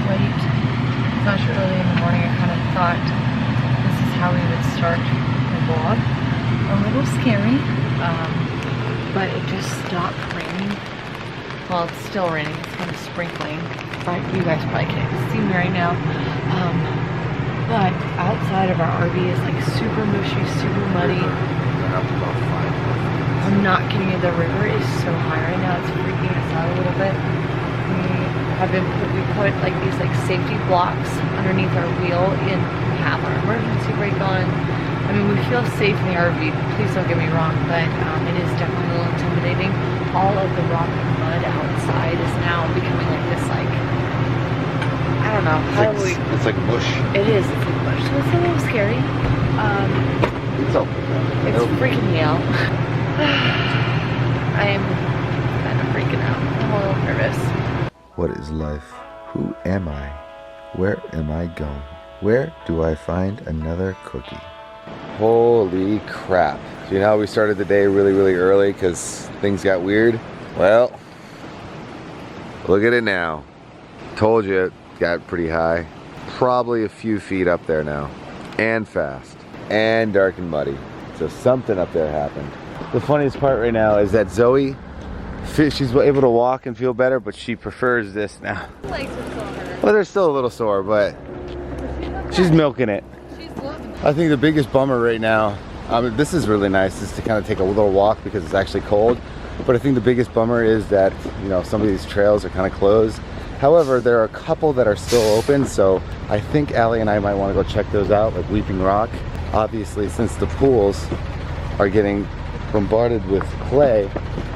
late. It's much early in the morning. I kind of thought this is how we would start the vlog. A little scary, but it just stopped raining. Well, it's still raining. It's kind of sprinkling. Right, you guys probably can't see me right now. But outside of our RV is like super mushy, super muddy. I'm not kidding you, the river is so high right now, it's freaking us out a little bit. We put like these like safety blocks underneath our wheel and we have our emergency brake on. I mean, we feel safe in the RV, please don't get me wrong, but it is definitely a little intimidating. All of the rock and mud outside is now becoming like this, like, I don't know, it's like mush. It is, it's like mush, so it's a little scary. It's okay. It's freaking me out. I am kind of freaking out. I'm a little nervous. What is life? Who am I? Where am I going? Where do I find another cookie? Holy crap. So you know how we started the day really, really early because things got weird? Well, look at it now. Told you it got pretty high. Probably a few feet up there now. And fast. And dark and muddy. So something up there happened. The funniest part right now is that Zoe, she's able to walk and feel better, but she prefers this now. Legs are still hurt. Well, they're still a little sore, but she's milking it. She's loving it. I think the biggest bummer right now, this is really nice, is to kind of take a little walk because it's actually cold. But I think the biggest bummer is that, you know, some of these trails are kind of closed. However, there are a couple that are still open, so I think Allie and I might want to go check those out, like Weeping Rock. Obviously, since the pools are getting bombarded with clay,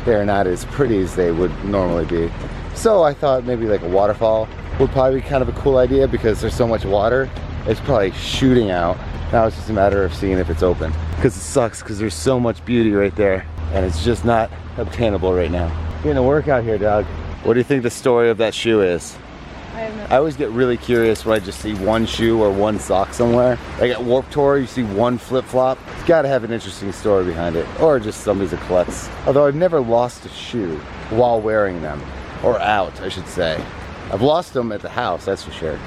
they're not as pretty as they would normally be. So I thought maybe like a waterfall would probably be kind of a cool idea because there's so much water. It's probably shooting out. Now it's just a matter of seeing if it's open. Because it sucks because there's so much beauty right there and it's just not obtainable right now. Getting a workout here, dog. What do you think the story of that shoe is? I always get really curious when I just see one shoe or one sock somewhere. Like at Warped Tour, you see one flip-flop. It's got to have an interesting story behind it, or just somebody's a klutz. Although I've never lost a shoe while wearing them, or out, I should say. I've lost them at the house, that's for sure.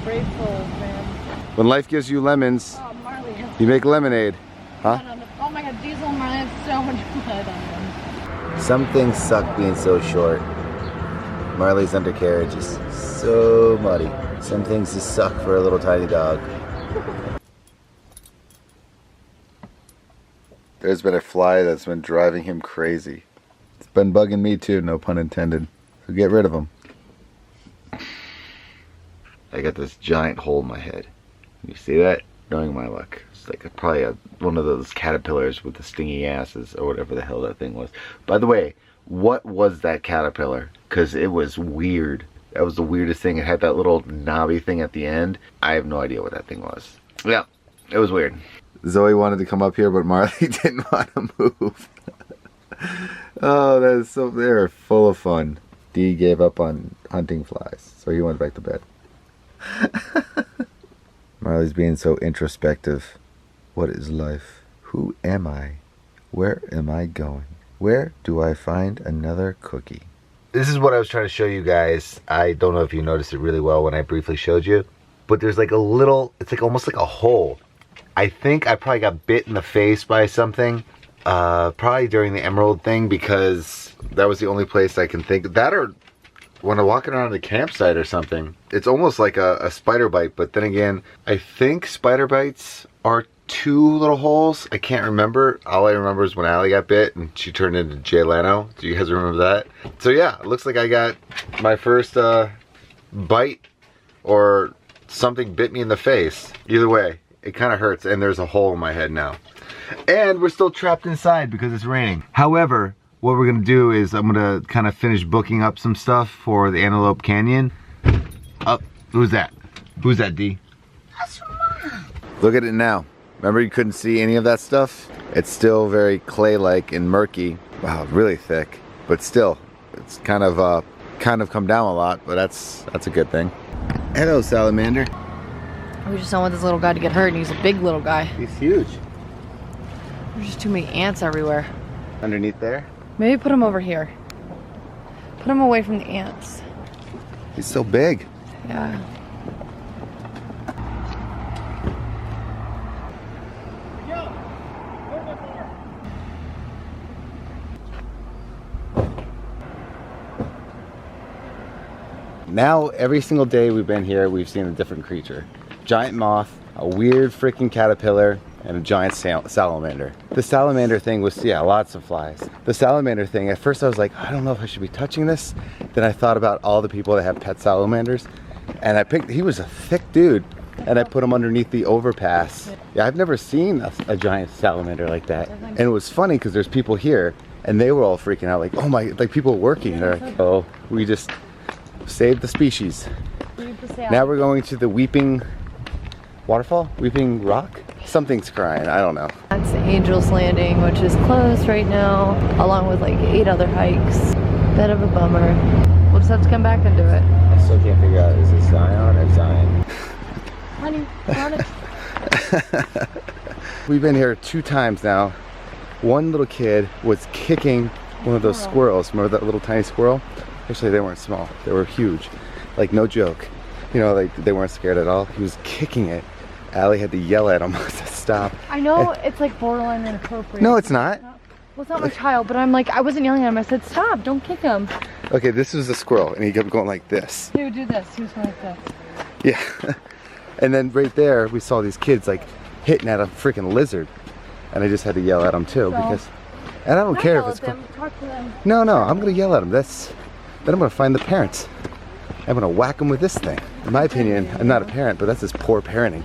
Brave souls, man. When life gives you lemons, Oh, Marley. you make lemonade. Huh? Oh my god, Diesel and Marley have so much blood on them. Some things suck being so short. Marley's undercarriage is so muddy. Some things just suck for a little tiny dog. There's been a fly that's been driving him crazy. It's been bugging me too, no pun intended. So get rid of him. I got this giant hole in my head. You see that? Knowing my luck. It's like probably one of those caterpillars with the stingy asses or whatever the hell that thing was. By the way, what was that caterpillar? Because it was weird. That was the weirdest thing. It had that little knobby thing at the end. I have no idea what that thing was. Yeah, it was weird. Zoe wanted to come up here, but Marley didn't want to move. Oh, that is so, they're full of fun. Dee gave up on hunting flies, so he went back to bed. Marley's being so introspective. What is life? Who am I? Where am I going? Where do I find another cookie? This is what I was trying to show you guys. I don't know if you noticed it really well when I briefly showed you, but there's like a little, it's like almost like a hole. I think I probably got bit in the face by something, probably during the emerald thing, because that was the only place I can think of. That, or when I'm walking around the campsite or something. It's almost like a spider bite, but then again, I think spider bites are 2 little holes. I can't remember. All I remember is when Allie got bit and she turned into Jay Leno. Do you guys remember that? So yeah, it looks like I got my first bite, or something bit me in the face. Either way, it kind of hurts, and there's a hole in my head now. And we're still trapped inside because it's raining. However, what we're gonna do is I'm gonna kind of finish booking up some stuff for the Antelope Canyon. Oh, who's that? Who's that, D? That's Mom. Look at it now. Remember you couldn't see any of that stuff? It's still very clay-like and murky. Wow, really thick. But still, it's kind of come down a lot, but that's a good thing. Hello, salamander. We just don't want this little guy to get hurt, and he's a big little guy. He's huge. There's just too many ants everywhere. Underneath there? Maybe put him over here. Put him away from the ants. He's so big. Yeah. Now, every single day we've been here, we've seen a different creature. Giant moth, a weird freaking caterpillar, and a giant salamander. The salamander thing was, yeah, lots of flies. The salamander thing, at first I was like, I don't know if I should be touching this. Then I thought about all the people that have pet salamanders, and he was a thick dude, and I put him underneath the overpass. Yeah, I've never seen a giant salamander like that. And it was funny because there's people here, and they were all freaking out, like, oh my, like people working. They're like, oh, we just saved the species. Now we're going to the Weeping Waterfall? Weeping Rock? Something's crying, I don't know. That's Angel's Landing, which is closed right now, along with like 8 other hikes. Bit of a bummer. We'll just have to come back and do it. I still can't figure out, is it Zion or Zion? Honey, run it. We've been here 2 times now. One little kid was kicking one of those squirrels. Remember that little tiny squirrel? Actually, they weren't small. They were huge. Like, no joke. You know, like, they weren't scared at all. He was kicking it. Allie had to yell at him to stop. I know it's like borderline inappropriate. No, it's not. Well, it's not my child, but I'm like, I wasn't yelling at him. I said, stop, don't kick him. Okay, this was a squirrel, and he kept going like this. He would do this. He was going like this. Yeah. And then right there, we saw these kids, like, hitting at a freaking lizard. And I just had to yell at them, too, because... And I don't care if it's... Talk to them. No, I'm going to yell at them. Then I'm going to find the parents. I'm going to whack them with this thing. In my opinion, I'm not a parent, but that's just poor parenting.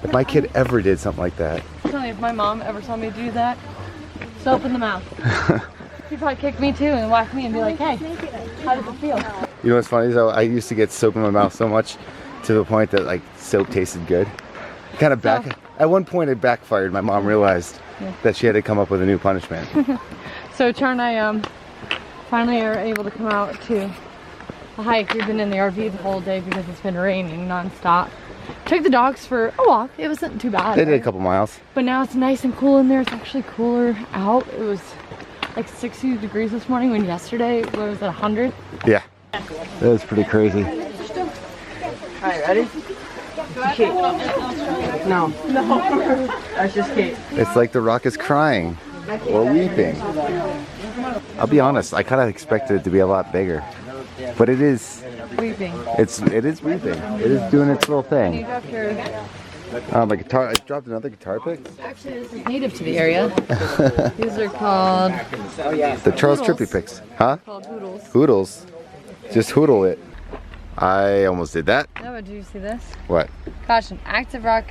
If my kid ever did something like that. I'm telling you, if my mom ever saw me do that, soap in the mouth. She'd probably kick me too and whack me and be like, hey, how does it feel? You know what's funny though? I used to get soap in my mouth so much to the point that like soap tasted good. Kind of at one point it backfired. My mom realized that she had to come up with a new punishment. So Char and I finally are able to come out to a hike. We've been in the RV the whole day because it's been raining non-stop. Took the dogs for a walk. It wasn't too bad. They did a couple miles. But now it's nice and cool in there. It's actually cooler out. It was like 60 degrees this morning when yesterday it was at 100. Yeah. That was pretty crazy. Alright, ready? Kate. No. That's just Kate. It's like the rock is crying or weeping. I'll be honest, I kind of expected it to be a lot bigger. But it is Weeping. It is weeping. It is doing its little You thing. dropped your... My guitar, I dropped another guitar pick. Actually, this is native to the area. These are called... The Charles Hoodles. Trippy picks. Huh? Called hoodles. Hoodles. Just hoodle it. I almost did that. No, but do you see this? What? Caution, active rock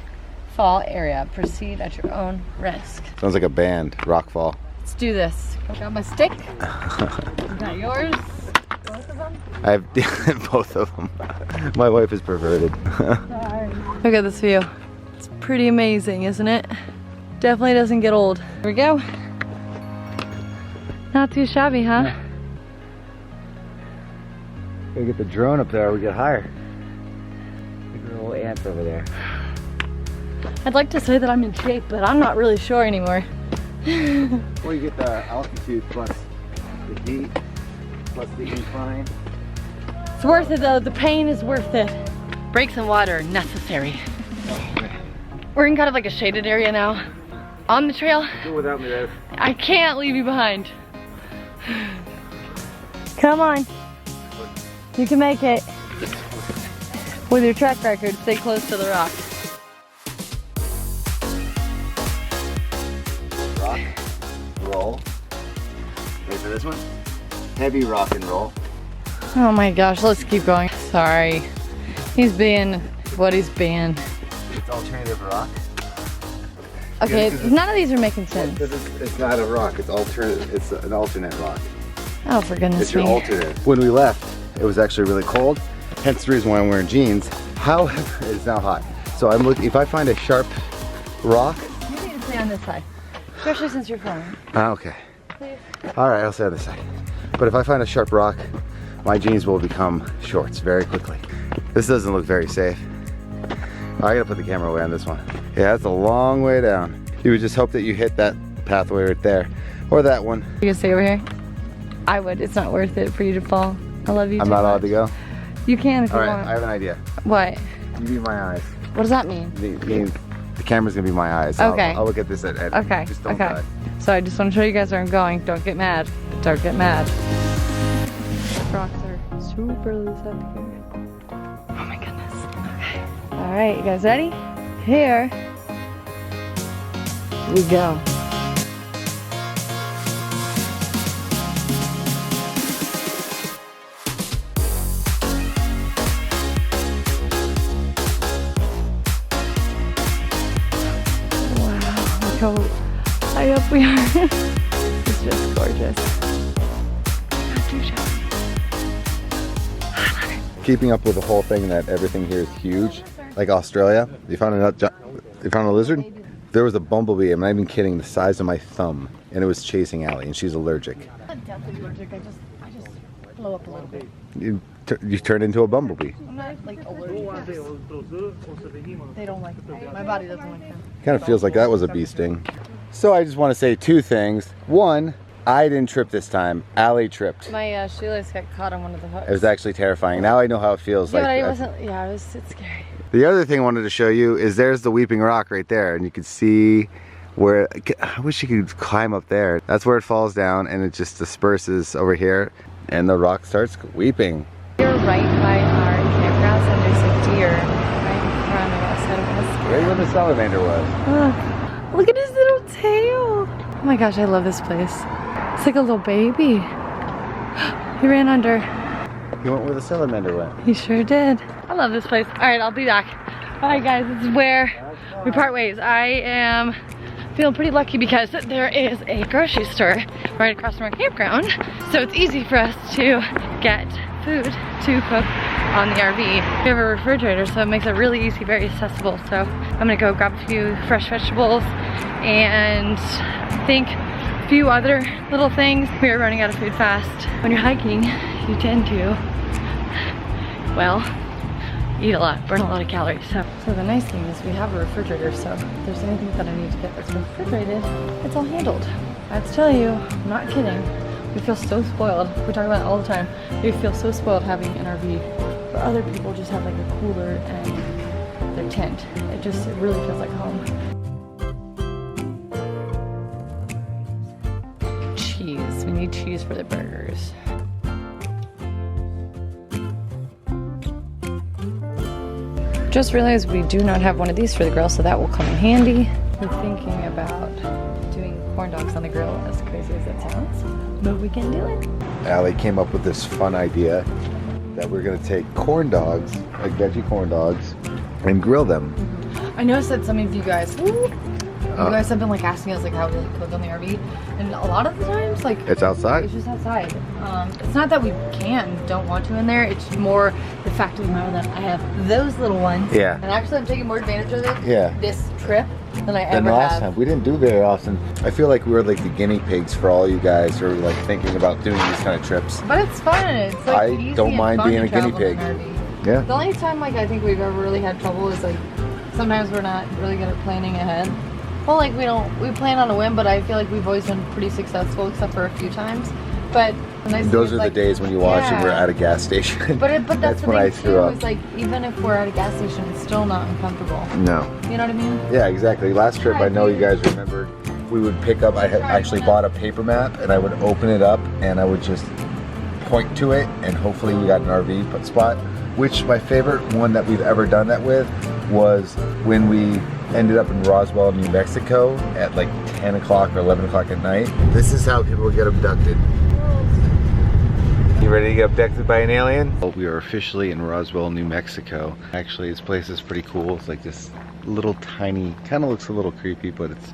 fall area. Proceed at your own risk. Sounds like a band. Rockfall. Let's do this. Got my stick. Got yours. Both of them. I have both of them. My wife is perverted. Look at this view. It's pretty amazing, isn't it? Definitely doesn't get old. Here we go. Not too shabby, huh? Gotta get the drone up there, we get higher. Look at the little ants over there. I'd like to say that I'm in shape, but I'm not really sure anymore. Well, you get the altitude plus the heat, plus the incline. It's worth it though, the pain is worth it. Breaks and water are necessary. We're in kind of like a shaded area now. On the trail. Go without me there. I can't leave you behind. Come on. You can make it. With your track record, stay close to the rock. Rock, roll. Ready for this one? Heavy rock and roll. Oh my gosh, let's keep going. Sorry. He's being what he's being. It's alternative rock. Okay, Yeah, none of these are making sense. It's not a rock, it's alternative. It's an alternate rock. Oh, for goodness It's your me. alternate. When we left, it was actually really cold. Hence the reason why I'm wearing jeans. However, it's now hot. So I'm looking, if I find a sharp rock. You need to stay on this side. Especially since you're flying. Okay. Please. All right, I'll stay on this side. But if I find a sharp rock, my jeans will become shorts very quickly. This doesn't look very safe. I gotta put the camera away on this one. Yeah, that's a long way down. You would just hope that you hit that pathway right there. Or that one. You can stay over here? I would. It's not worth it for you to fall. I love you I'm too not allowed much. to go? You can if you All right, want. I have an idea. What? You be my eyes. What does that mean? The camera's gonna be my eyes. Okay. I'll look at this at Okay. Just don't Okay. cut. So I just want to show you guys where I'm going. Don't get mad. Don't get mad. Rocks are super loose up here. Oh my goodness. Okay. All right, you guys ready? Here we go. Wow, look how high up we are. It's just gorgeous. Not too shabby. Keeping up with the whole thing that everything here is huge. Like Australia, they found a lizard. There was a bumblebee, I'm not even kidding, the size of my thumb, and it was chasing Allie, and she's allergic. I'm not deathly allergic. I just blow up a little bit. You turned into a bumblebee. I'm not like allergic. They don't like it. My body doesn't like them. Kind of feels like that was a bee sting. So I just want to say two things. One, I didn't trip this time. Allie tripped. My shoelace got caught on one of the hooks. It was actually terrifying. Now I know how it feels. Yeah, like but I wasn't. Yeah, it's scary. The other thing I wanted to show you is there's the weeping rock right there, and you can see where, I wish you could climb up there. That's where it falls down and it just disperses over here and the rock starts weeping. We're right by our campground and there's a deer right in front of us. I don't want to scare Right where the salamander was. Look at his little tail. Oh my gosh, I love this place. It's like a little baby. He ran under. He went where the salamander went. He sure did. I love this place. All right, I'll be back. All right, guys, this is where we part ways. I am feeling pretty lucky because there is a grocery store right across from our campground. So it's easy for us to get food to cook on the RV. We have a refrigerator, so it makes it really easy, very accessible. So I'm gonna go grab a few fresh vegetables and I think a few other little things. We are running out of food fast. When you're hiking, you tend to, well, eat a lot, burn a lot of calories. So the nice thing is we have a refrigerator, so if there's anything that I need to get that's refrigerated, it's all handled. I have to tell you, I'm not kidding. We feel so spoiled. We talk about it all the time. We feel so spoiled having an RV where other people just have like a cooler and their tent. It really feels like home. Cheese. We need cheese for the burgers. Just realized we do not have one of these for the grill, so that will come in handy. We're thinking about doing corn dogs on the grill, as crazy as that sounds, but we can do it. Allie came up with this fun idea that we're gonna take corn dogs, like veggie corn dogs, and grill them. I noticed that some of you guys, you guys have been like asking us like how we like cook on the RV, and a lot of the times like It's outside? it's just outside. It's not that we don't want to in there. It's more the fact of the matter that I have those little ones. Yeah. And actually, I'm taking more advantage of it. Yeah. This trip than I Than ever last have. time. We didn't do very often. I feel like we were like the guinea pigs for all you guys who are like thinking about doing these kind of trips. But it's fun. It's like I easy don't and mind fun being to a guinea travel in pig. an RV. Yeah. The only time like I think we've ever really had trouble is like sometimes we're not really good at planning ahead. Well, like we plan on a whim, but I feel like we've always been pretty successful except for a few times. But the nice Those thing are is, the like, days when you watch and we're yeah. at a gas station. But that's the when I thing threw too, up. is like even if we're at a gas station, it's still not uncomfortable. No. You know what I mean? Yeah, exactly. Last trip, I know you guys remembered, we would pick up, I had actually bought a paper map and I would open it up and I would just point to it and hopefully we got an RV spot. Which my favorite one that we've ever done that with was when we ended up in Roswell, New Mexico at like 10 o'clock or 11 o'clock at night. This is how people get abducted. You ready to get abducted by an alien? Well, we are officially in Roswell, New Mexico. Actually, this place is pretty cool. It's like this little tiny, kind of looks a little creepy, but it's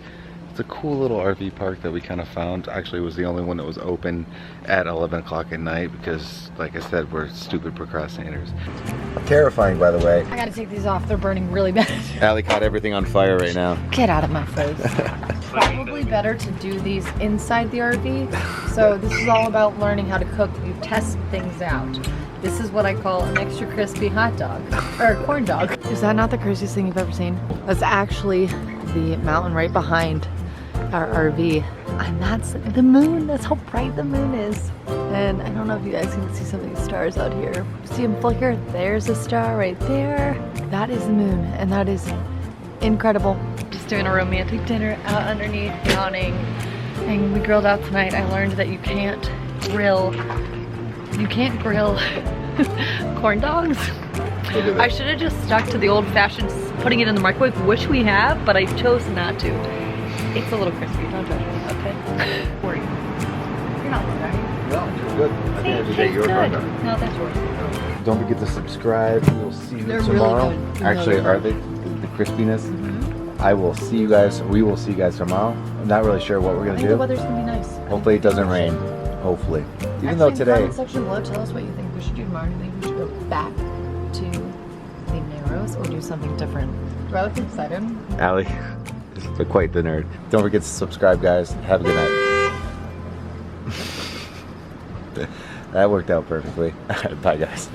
a cool little RV park that we kind of found. Actually, it was the only one that was open at 11 o'clock at night because, like I said, we're stupid procrastinators. Terrifying, by the way. I gotta take these off. They're burning really bad. Allie caught everything on fire right now. Get out of my face. Probably better to do these inside the RV. So this is all about learning how to cook. You test things out. This is what I call an extra crispy hot dog, or a corn dog. Is that not the craziest thing you've ever seen? That's actually the mountain right behind our RV. And that's the moon. That's how bright the moon is. And I don't know if you guys can see some of these stars out here. See them flicker? There's a star right there. That is the moon, and that is incredible. Just doing a romantic dinner out underneath the awning. And we grilled out tonight. I learned that you can't grill corn dogs. I should have just stuck to the old-fashioned putting it in the microwave, which we have, but I chose not to. It's a little crispy, don't judge me, okay? Worry. You're not sorry. No, it's good. I think I just ate your good. burger. No, that's yours. Don't forget to subscribe. We'll see you They're tomorrow. really good. Actually, Really are they the crispiness? I will see you guys. We will see you guys tomorrow. I'm not really sure what we're I gonna think the do. weather's gonna be nice. Hopefully it doesn't rain. Hopefully. Even though today. Comment section below, tell us what you think we should do tomorrow. Do you think we should go back to the Narrows or do something different? Do I look excited? Allie is quite the nerd. Don't forget to subscribe, guys. Have a good night. That worked out perfectly. Bye, guys.